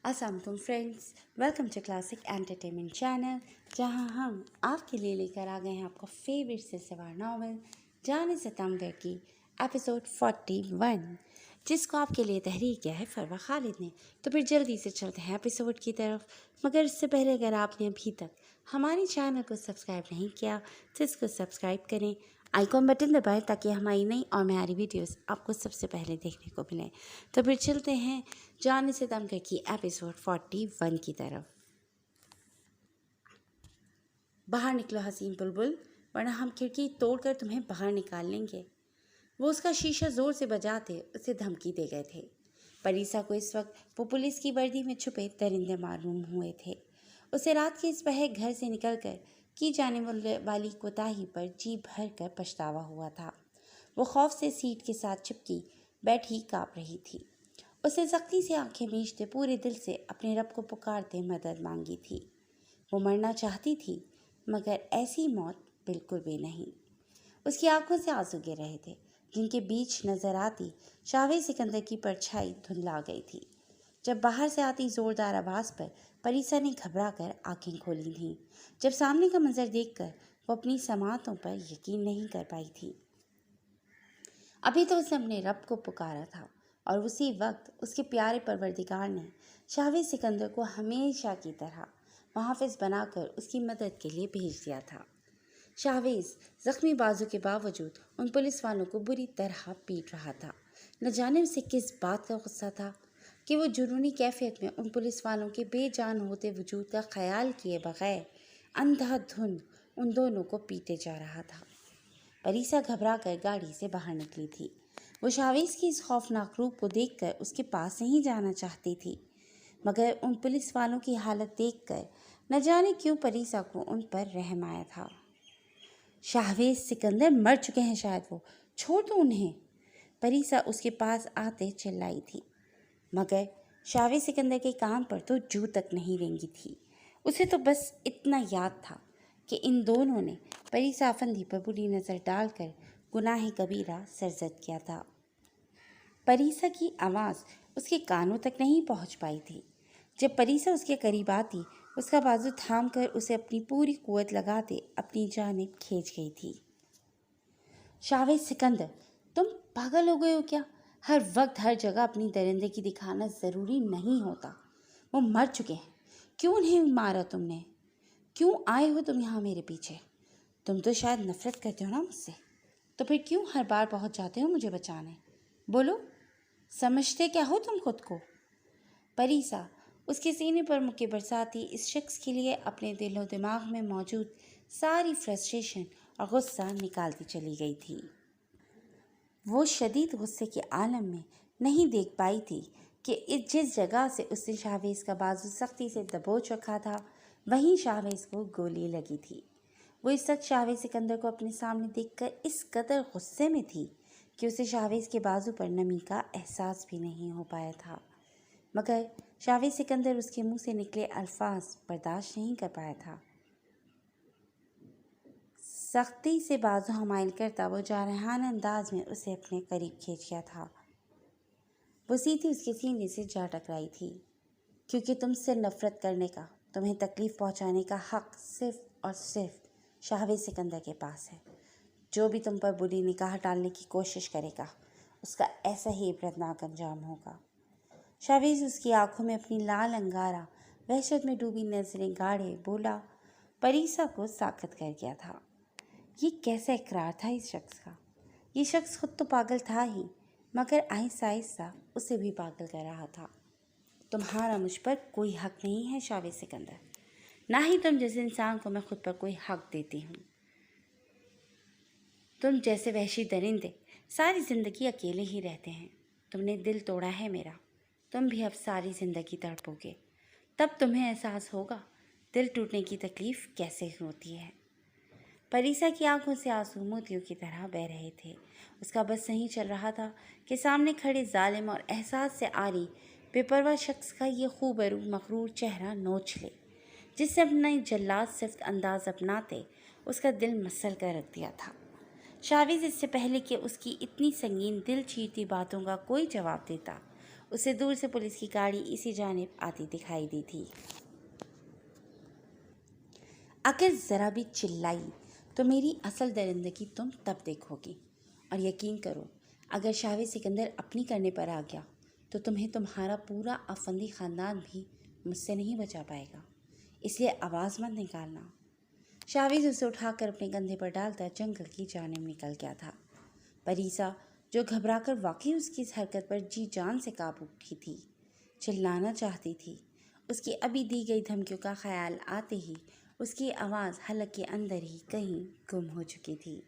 अस्सलाम वालेकुम friends, welcome to classic entertainment channel, जहां हम आपके लिए लेकर आ गए हैं आपका फेवरेट सिलसिलेवार नावल जाने से तमगर की एपिसोड 41, जिसको आपके लिए तहरीर किया है फरवा खालिद ने। तो फिर जल्दी से चलते हैं एपिसोड की तरफ, मगर इससे पहले अगर आपने अभी तक हमारे चैनल को सब्सक्राइब नहीं किया तो इसको सब्सक्राइब करें, आइकॉन बटन दबाएं ताकि हमारी नई और म्यारी वीडियोस आपको सबसे पहले देखने को मिले। तो फिर चलते हैं जाने से तमगर की एपिसोड 41 की तरफ। बाहर निकलो हसीन बुलबुल, वरना हम खिड़की तोड़कर तुम्हें बाहर निकाल लेंगे। वो उसका शीशा जोर से बजाते उसे धमकी दे गए थे। परीसा को इस वक्त वो पुलिस की वर्दी में छुपे दरिंदे मालूम हुए थे। उसे रात के इस पहर घर से निकलकर की जाने वाली कोताही पर जी भर कर पछतावा हुआ था। वो खौफ से सीट के साथ चिपकी बैठी काँप रही थी। उसे सख्ती से आंखें मीचते पूरे दिल से अपने रब को पुकारते मदद मांगी थी। वो मरना चाहती थी, मगर ऐसी मौत बिल्कुल भी नहीं। उसकी आंखों से आंसू गिर रहे थे, जिनके बीच नजर आती शावेद सिकंदर की परछाई धुंधला गई थी। जब बाहर से आती जोरदार आवाज़ पर परीसा ने घबरा कर आंखें खोली थीं। जब सामने का मंजर देखकर वो अपनी समातों पर यकीन नहीं कर पाई थी। अभी तो उसने अपने रब को पुकारा था और उसी वक्त उसके प्यारे परवरदिगार ने शावेद सिकंदर को हमेशा की तरह मुहाफिज बनाकर उसकी मदद के लिए भेज दिया था। शावेद जख्मी बाजू के बावजूद उन पुलिस वालों को बुरी तरह पीट रहा था। न जाने उसे किस बात का गुस्सा था कि वो जुनूनी कैफियत में उन पुलिस वालों के बेजान होते वजूद का ख्याल किए बगैर अंधाधुंध उन दोनों को पीटे जा रहा था। परीसा घबरा कर गाड़ी से बाहर निकली थी। वो शावेद की इस खौफनाक रूप को देखकर उसके पास नहीं जाना चाहती थी, मगर उन पुलिस वालों की हालत देखकर न जाने क्यों परीसा को उन पर रहम आया था। शावेद सिकंदर मर चुके हैं शायद, वो छोड़ दो उन्हें, परीसा उसके पास आते चिल्लाई थी। मगर शावेद सिकंदर के कान पर तो जू तक नहीं रेंगी थी। उसे तो बस इतना याद था कि इन दोनों ने परीसा अफंदी पर बुरी नज़र डालकर गुनाह कबीरा सरजद किया था। परीसा की आवाज़ उसके कानों तक नहीं पहुंच पाई थी। जब परीसा उसके करीब आती, उसका बाजू थाम कर उसे अपनी पूरी कुव्वत लगाते अपनी जानिब खींच गई थी। शावेद सिकंदर, तुम पागल हो गए हो क्या? हर वक्त हर जगह अपनी दरिंदगी दिखाना ज़रूरी नहीं होता। वो मर चुके हैं, क्यों उन्हें मारा तुमने? क्यों आए हो तुम यहाँ मेरे पीछे? तुम तो शायद नफरत करते हो ना मुझसे, तो फिर क्यों हर बार पहुँच जाते हो मुझे बचाने? बोलो, समझते क्या हो तुम खुद को? परीसा उसके सीने पर मुक्के बरसाती इस शख्स के लिए अपने दिलो दिमाग में मौजूद सारी फ्रस्ट्रेशन और गुस्सा निकालती चली गई थी। वो शदीद गुस्से के आलम में नहीं देख पाई थी कि जिस जगह से उसने शावेज का बाजू सख्ती से दबोच रखा था, वहीं शावेज को गोली लगी थी। वो इस वक्त शावेज सिकंदर को अपने सामने देखकर इस कदर गुस्से में थी कि उसे शावेज के बाजू पर नमी का एहसास भी नहीं हो पाया था। मगर शावेज सिकंदर उसके मुंह से निकले अल्फाज बर्दाश्त नहीं कर पाया था। सख्ती से बाजू हमाइल करता वो जारहाना अंदाज में उसे अपने करीब खींच गया था। वो सीधी उसके सीने से जा टकराई थी, क्योंकि तुमसे नफरत करने का, तुम्हें तकलीफ़ पहुंचाने का हक सिर्फ और सिर्फ शावेज सिकंदर के पास है। जो भी तुम पर बुरी निगाह डालने की कोशिश करेगा, उसका ऐसा ही इबरतनाक अंजाम होगा। शावेज उसकी आंखों में अपनी लाल अंगारा वहशत में डूबी नजरें गाड़े बोला। परीसा को साकत कर गया था। ये कैसा इकरार था इस शख्स का? ये शख्स खुद तो पागल था ही, मगर आहिस्ता आहिस्ता उसे भी पागल कर रहा था। तुम्हारा मुझ पर कोई हक नहीं है शावेज सिकंदर, ना ही तुम जैसे इंसान को मैं खुद पर कोई हक देती हूँ। तुम जैसे वहशी दरिंदे सारी ज़िंदगी अकेले ही रहते हैं। तुमने दिल तोड़ा है मेरा, तुम भी अब सारी ज़िंदगी तड़पोगे। तब तुम्हें एहसास होगा दिल टूटने की तकलीफ़ कैसे होती है। परीसा की आंखों से आंसू मोतियों की तरह बह रहे थे। उसका बस नहीं चल रहा था कि सामने खड़े जालिम और एहसास से आरी बेपरवाह शख्स का ये खूबरू मगरूर चेहरा नोच ले, जिससे अपना जल्लाद सिफ्त अंदाज अपनाते उसका दिल मसल कर रख दिया था। शावेज इससे पहले कि उसकी इतनी संगीन दिल चीरती बातों का कोई जवाब देता, उसे दूर से पुलिस की गाड़ी इसी जानिब आती दिखाई दी थी। अगर ज़रा भी चिल्लाई तो मेरी असल दरिंदगी तुम तब देखोगी। और यकीन करो, अगर शावेज सिकंदर अपनी करने पर आ गया तो तुम्हें तुम्हारा पूरा अफंदी ख़ानदान भी मुझसे नहीं बचा पाएगा। इसलिए आवाज़ मत निकालना। शावेज उसे उठाकर अपने कंधे पर डालकर जंगल की जानिब निकल गया था। परीसा, जो घबराकर वाकई उसकी इस हरकत पर जी जान से कांप उठी थी, चिल्लाना चाहती थी। उसकी अभी दी गई धमकियों का ख्याल आते ही उसकी आवाज़ हलक के अंदर ही कहीं गुम हो चुकी थी।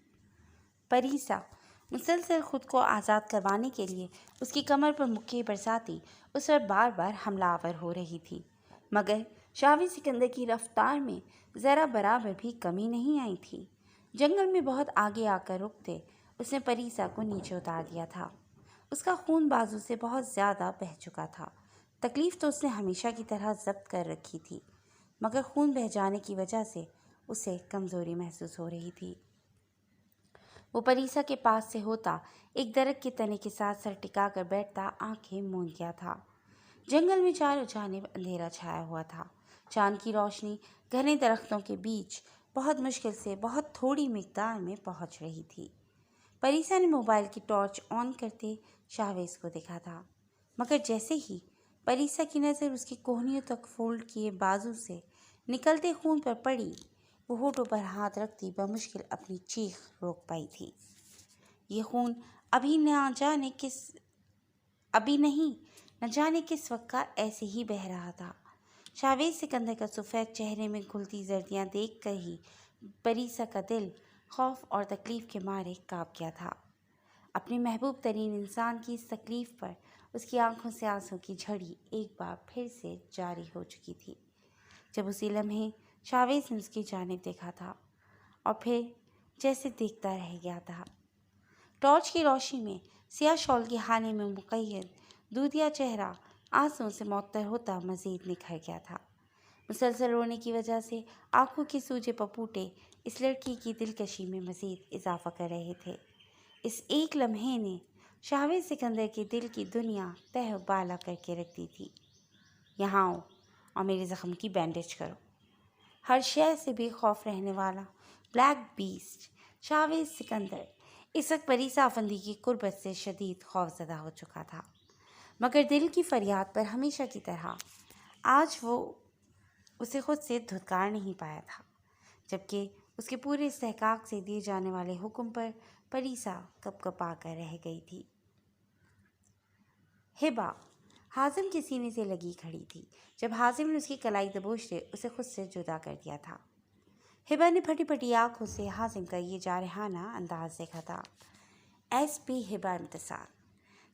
परीसा मुसलसल खुद को आज़ाद करवाने के लिए उसकी कमर पर मुक्के बरसाती उस पर बार बार हमलावर हो रही थी, मगर शावेज सिकंदर की रफ्तार में ज़रा बराबर भी कमी नहीं आई थी। जंगल में बहुत आगे आकर रुकते उसने परीसा को नीचे उतार दिया था। उसका खून बाजू से बहुत ज़्यादा बह चुका था। तकलीफ़ तो उसने हमेशा की तरह जब्त कर रखी थी, मगर खून बह जाने की वजह से उसे कमज़ोरी महसूस हो रही थी। वो परीसा के पास से होता एक दरख्त के तने के साथ सर टिका कर बैठता आंखें मूंद गया था। जंगल में चारों जानिब अंधेरा छाया हुआ था। चांद की रोशनी घने दरख्तों के बीच बहुत मुश्किल से बहुत थोड़ी मिकदार में पहुंच रही थी। परीसा ने मोबाइल की टॉर्च ऑन करते शावेज को देखा था, मगर जैसे ही परीसा की नज़र उसकी कोहनियों तक फोल्ड किए बाजू से निकलते खून पर पड़ी, वो होठों पर हाथ रखती बमुश्किल अपनी चीख रोक पाई थी। ये खून अभी न जाने किस वक्त का ऐसे ही बह रहा था। शावेज सिकंदर का सफ़ेद चेहरे में घुलती जर्दियाँ देख कर ही परीसा का दिल खौफ और तकलीफ़ के मारे काँप गया था। अपने महबूब तरीन इंसान की इस तकलीफ़ पर उसकी आंखों से आंसू की झड़ी एक बार फिर से जारी हो चुकी थी, जब उसी लम्हे शावेज ने उसकी जानिब देखा था और फिर जैसे देखता रह गया था। टॉर्च की रोशनी में सियाह शॉल की हाने में मुक़य्यद दूधिया चेहरा आंसुओं से मुअत्तर होता मज़ीद निखर गया था। मुसलसल रोने की वजह से आंखों के सूजे पपूटे इस लड़की की दिलकशी में मज़ीद इजाफा कर रहे थे। इस एक लम्हे ने शावेज सिकंदर के दिल की दुनिया तह बाला करके रख दी थी। यहाँ आओ और मेरे ज़ख्म की बैंडेज करो। हर शय से बेखौफ रहने वाला ब्लैक बीस्ट शावेज सिकंदर इस वक्त परीसा अफंदी की कुर्बत से शदीद खौफज़दा हो चुका था, मगर दिल की फरियाद पर हमेशा की तरह आज वो उसे खुद से धुतकार नहीं पाया था, जबकि उसके पूरे इस्तेहकाक से दिए जाने वाले हुक्म पर परीसा कपकपा कर रह गई थी। हिबा हाजिम के सीने से लगी खड़ी थी जब हाजिम ने उसकी कलाई दबोचते उसे खुद से जुदा कर दिया था। हिबा ने फटी फटी आँखों से हाजिम का ये जारहाना अंदाज देखा था। एसपी हिबा इम्तिसार,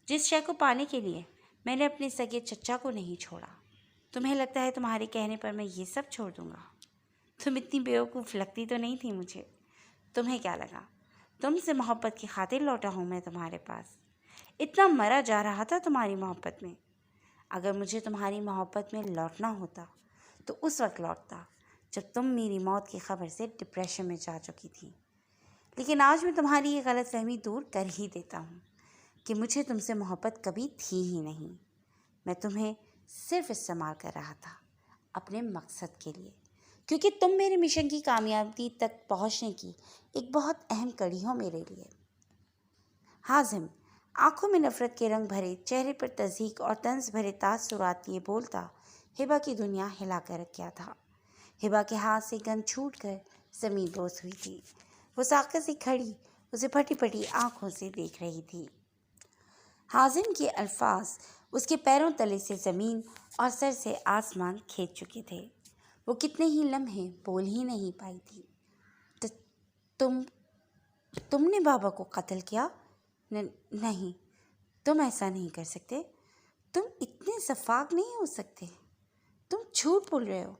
जिस शय को पाने के लिए मैंने अपने सगे चचा को नहीं छोड़ा, तुम्हें लगता है तुम्हारे कहने पर मैं ये सब छोड़ दूँगा? तुम इतनी बेवकूफ़ लगती तो नहीं थी मुझे। तुम्हें क्या लगा तुमसे मोहब्बत की खातिर लौटा हूँ मैं तुम्हारे पास? इतना मरा जा रहा था तुम्हारी मोहब्बत में। अगर मुझे तुम्हारी मोहब्बत में लौटना होता तो उस वक्त लौटता जब तुम मेरी मौत की खबर से डिप्रेशन में जा चुकी थी। लेकिन आज मैं तुम्हारी ये गलतफहमी दूर कर ही देता हूँ कि मुझे तुमसे मोहब्बत कभी थी ही नहीं। मैं तुम्हें सिर्फ इस्तेमाल कर रहा था अपने मकसद के लिए, क्योंकि तुम मेरे मिशन की कामयाबी तक पहुँचने की एक बहुत अहम कड़ी हो मेरे लिए। हाजिम आंखों में नफ़रत के रंग भरे, चेहरे पर तज़हीक और तंज भरे तासुरात लिए बोलता हिबा की दुनिया हिला कर रख गया था। हिबा के हाथ से गन छूट कर ज़मीन बोस हुई थी। वो साक़त से खड़ी उसे फटी फटी आँखों से देख रही थी। हाजिम के अल्फाज उसके पैरों तले से ज़मीन और सर से आसमान खींच चुके थे। वो कितने ही लम्हे बोल ही नहीं पाई थी। तुमने बाबा को कत्ल किया? नहीं, तुम ऐसा नहीं कर सकते। तुम इतने शफ़ाक नहीं हो सकते। तुम झूठ बोल रहे हो।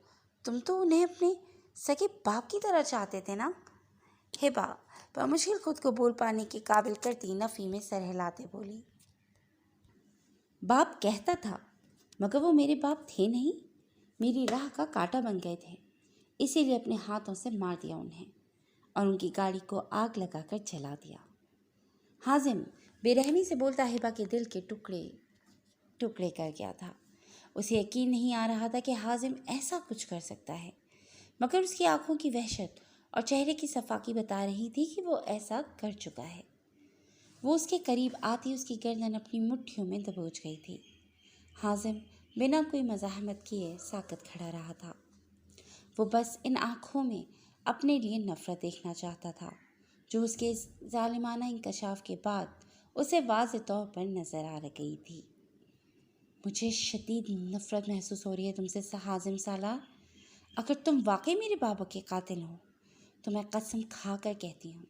तुम तो उन्हें अपने सगे बाप की तरह चाहते थे ना? हिबा बमुश्किल खुद को बोल पाने के काबिल करती नफ़ी में सर हिलाते बोली, बाप कहता था, मगर वो मेरे बाप थे नहीं। मेरी राह का कांटा बन गए थे, इसीलिए अपने हाथों से मार दिया उन्हें और उनकी गाड़ी को आग लगाकर जला दिया। हाजिम बेरहमी से बोलता हिबा के दिल के टुकड़े टुकड़े कर गया था। उसे यकीन नहीं आ रहा था कि हाजिम ऐसा कुछ कर सकता है, मगर उसकी आंखों की वहशत और चेहरे की सफाकी बता रही थी कि वो ऐसा कर चुका है। वो उसके करीब आती उसकी गर्दन अपनी मुट्ठियों में दबोच गई थी। हाजिम बिना कोई मज़ाहमत किए साकत खड़ा रहा था। वो बस इन आँखों में अपने लिए नफ़रत देखना चाहता था, जो उसके इस ज़ालिमाना इंकशाफ के बाद उसे वाज़ेह तौर पर नज़र आ गई थी। मुझे शदीद नफ़रत महसूस हो रही है तुमसे हाजिम सालार। अगर तुम वाकई मेरे बाबा के कातिल हो तो मैं कसम खा कर कहती हूँ,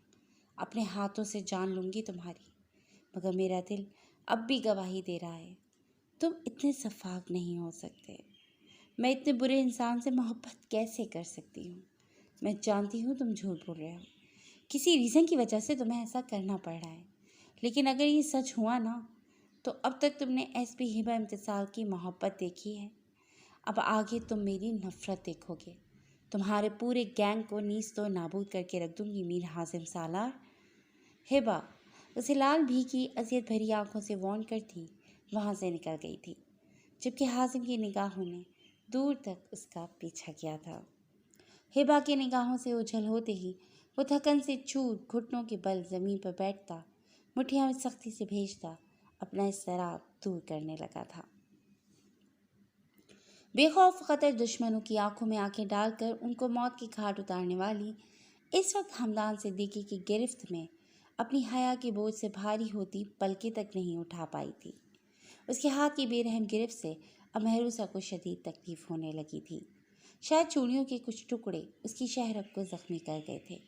अपने हाथों से जान लूँगी तुम्हारी। मगर मेरा दिल अब भी गवाही दे रहा है, तुम इतने शफाक नहीं हो सकते। मैं इतने बुरे इंसान से मोहब्बत कैसे कर सकती हूँ? मैं जानती हूँ तुम झूठ बोल रहे हो, किसी रीज़न की वजह से तुम्हें ऐसा करना पड़ रहा है। लेकिन अगर ये सच हुआ ना, तो अब तक तुमने एसपी हिबा इम्तिसाल की मोहब्बत देखी है, अब आगे तुम मेरी नफ़रत देखोगे। तुम्हारे पूरे गैंग को नीस तो नाबूद करके रख दूंगी मीर हाजिम सालार। हिबा उसे लाल भी की अजियत भरी आंखों से वार्न करती वहाँ से निकल गई थी, जबकि हाजिम की निगाहों ने दूर तक उसका पीछा किया था। हिबा की निगाहों से ओझल होते ही वो थकन से चूर घुटनों के बल ज़मीन पर बैठता, मुठियाँ में सख्ती से भेजता अपना इज़्तिराब दूर करने लगा था। बेखौफ खतर दुश्मनों की आंखों में आंखें डालकर उनको मौत की घाट उतारने वाली इस वक्त हमदान सिद्दीकी की गिरफ्त में अपनी हया के बोझ से भारी होती पलकें तक नहीं उठा पाई थी। उसके हाथ की बेरहम गिरफ्त से अब महरूसा को शदीद तकलीफ होने लगी थी। शायद चूड़ियों के कुछ टुकड़े उसकी शहरत को जख्मी कर गए थे,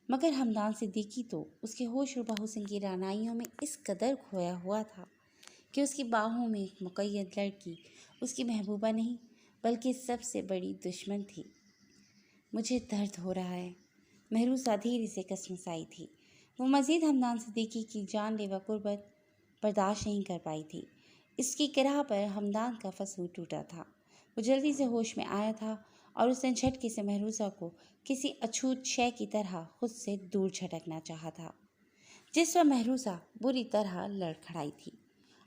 मगर हमदान सिद्दीकी तो उसके होश रुबा हुस्न की रानाइयों में इस कदर खोया हुआ था कि उसकी बाहों में एक मुक़य्यद लड़की उसकी महबूबा नहीं बल्कि सबसे बड़ी दुश्मन थी। मुझे दर्द हो रहा है, महरूसा धीरे से कसमसाई थी। वो मज़ीद हमदान सिद्दीकी की जानलेवा कुर्बत बर्दाश्त नहीं कर पाई थी। इसकी किराह पर हमदान का फसूल टूटा था। वो जल्दी से होश में आया था और उसने झटके से महरूसा को किसी अछूत शय की तरह खुद से दूर झटकना चाहा था, जिस पर महरूसा बुरी तरह लड़खड़ाई थी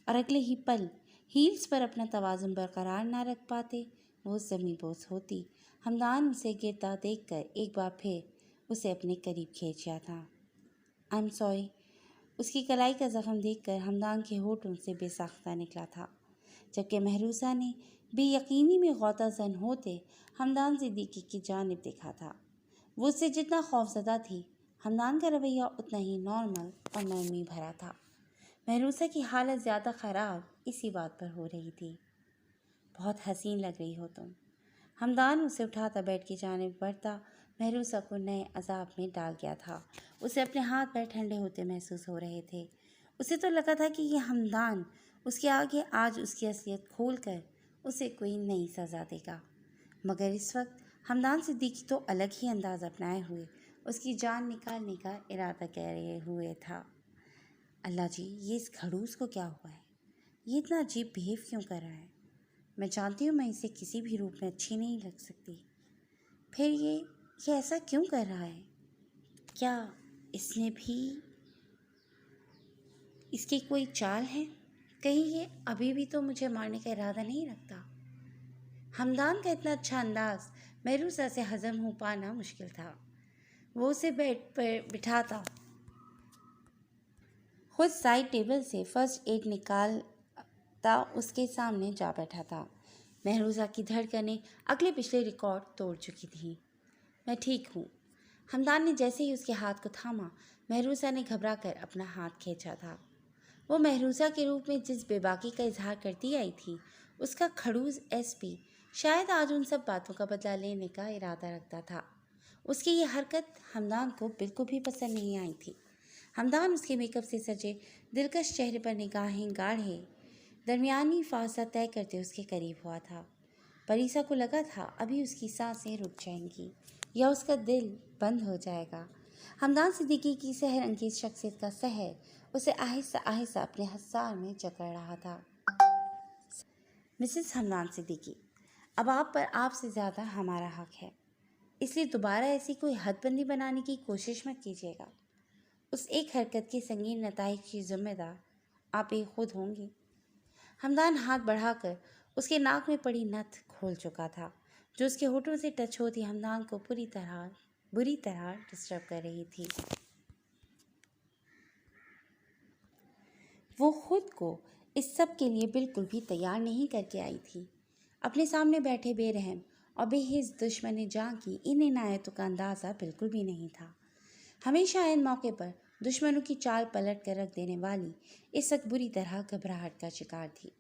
और अगले ही पल हील्स पर अपना तवाज़ुन बरकरार ना रख पाते वो ज़मीं बोस होती। हमदान उसे गिरता देखकर एक बार फिर उसे अपने करीब खींचा था। I am sorry. उसकी कलाई का ज़ख्म देखकर हमदान के होठों से बेसाख्ता निकला था, जबकि महरूसा ने बेयकीनी में गौताज़न होते हमदान सिद्दीकी की जानिब देखा था। वो उससे जितना खौफज़दा थी, हमदान का रवैया उतना ही नॉर्मल और नरमी भरा था। महरूसा की हालत ज़्यादा ख़राब इसी बात पर हो रही थी। बहुत हसीन लग रही हो तुम। हमदान उसे उठाता बेड की जानिब बढ़ता महरूसा को नए अजाब में डाल गया था। उसे अपने हाथ पैर ठंडे होते महसूस हो रहे थे। उसे तो लगा था कि यह हमदान उसके आगे आज उसकी असलियत खोल कर उसे कोई नई सज़ा देगा, मगर इस वक्त हमदान सिद्दीकी तो अलग ही अंदाज़ अपनाए हुए उसकी जान निकालने का इरादा कर रहे हुए था। अल्लाह जी, ये इस खड़ूस को क्या हुआ है? ये इतना अजीब बिहेव क्यों कर रहा है? मैं जानती हूँ मैं इसे किसी भी रूप में अच्छी नहीं लग सकती, फिर ये ऐसा क्यों कर रहा है? क्या इसने भी इसकी कोई चाल है? कहीं ये अभी भी तो मुझे मारने का इरादा नहीं रखता? हमदान का इतना अच्छा अंदाज महरूसा से हजम हो पाना मुश्किल था। वो उसे बेड पर बिठाता खुद साइड टेबल से फर्स्ट एड निकालता उसके सामने जा बैठा था। महरूसा की धड़कनें अगले पिछले रिकॉर्ड तोड़ चुकी थीं। मैं ठीक हूँ। हमदान ने जैसे ही उसके हाथ को थामा, महरूसा ने घबरा कर अपना हाथ खींचा था। वो महरूसा के रूप में जिस बेबाकी का इजहार करती आई थी, उसका खड़ूस एसपी शायद आज उन सब बातों का बदला लेने का इरादा रखता था। उसकी ये हरकत हमदान को बिल्कुल भी पसंद नहीं आई थी। हमदान उसके मेकअप से सजे दिलकश चेहरे पर निगाहें गाढ़े दरमियानी फासला तय करते उसके करीब हुआ था। परीसा को लगा था अभी उसकी सांसें रुक जाएंगी या उसका दिल बंद हो जाएगा। हमदान सिद्दीकी की सहर अंगेज शख्सियत का सहर उसे आहिस्ता आहिस्ता अपने हसार में जकड़ रहा था। मिसेस हमदान सिद्दीकी, अब आप पर आपसे ज़्यादा हमारा हक है, इसलिए दोबारा ऐसी कोई हदबंदी बनाने की कोशिश मत कीजिएगा। उस एक हरकत के संगीन नताइज की जिम्मेदार आप ही खुद होंगी। हमदान हाथ बढ़ाकर उसके नाक में पड़ी नथ खोल चुका था, जो उसके होठों से टच होती हमदान को बुरी तरह डिस्टर्ब कर रही थी। वो खुद को इस सब के लिए बिल्कुल भी तैयार नहीं करके आई थी। अपने सामने बैठे बेरहम और बेहिस दुश्मन जान की इन इनायतों का अंदाज़ा बिल्कुल भी नहीं था। हमेशा इन मौके पर दुश्मनों की चाल पलट कर रख देने वाली इस वक्त बुरी तरह घबराहट का शिकार थी।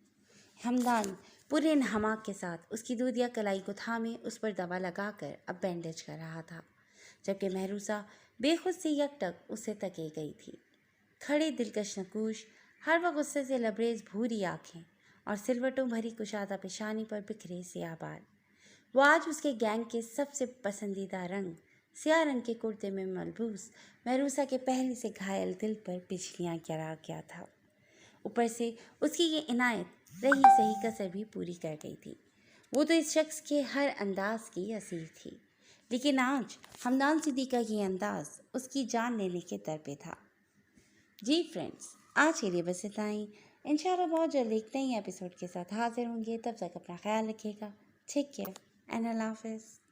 हमदान पूरे इंहमाक के साथ उसकी दूधिया कलाई को थामे उस पर दवा लगाकर अब बैंडेज कर रहा था, जबकि महरूसा बेखुद सी यकटक उससे तके गई थी। खड़े दिलकश नकूश, हर वक्त गुस्से से लबरेज भूरी आँखें और सिलवटों भरी कुशादा पेशानी पर बिखरे सियाह बाल। वो आज उसके गैंग के सबसे पसंदीदा रंग सियाह रंग के कुर्ते में मलबूस महरूसा के पहले से घायल दिल पर बिजलियाँ गिरा गया था। ऊपर से उसकी ये इनायत रही सही कसर भी पूरी कर गई थी। वो तो इस शख्स के हर अंदाज की असील थी, लेकिन आज हमदान सिद्दीकी का ये अंदाज उसकी जान लेने के दर पे था। जी फ्रेंड्स, आज के लिए बस इतना ही। इंशाल्लाह बहुत जल्द एक नई एपिसोड के साथ हाजिर होंगे। तब तक अपना ख्याल रखिएगा। टेक केयर एंड अल्लाह हाफिज़।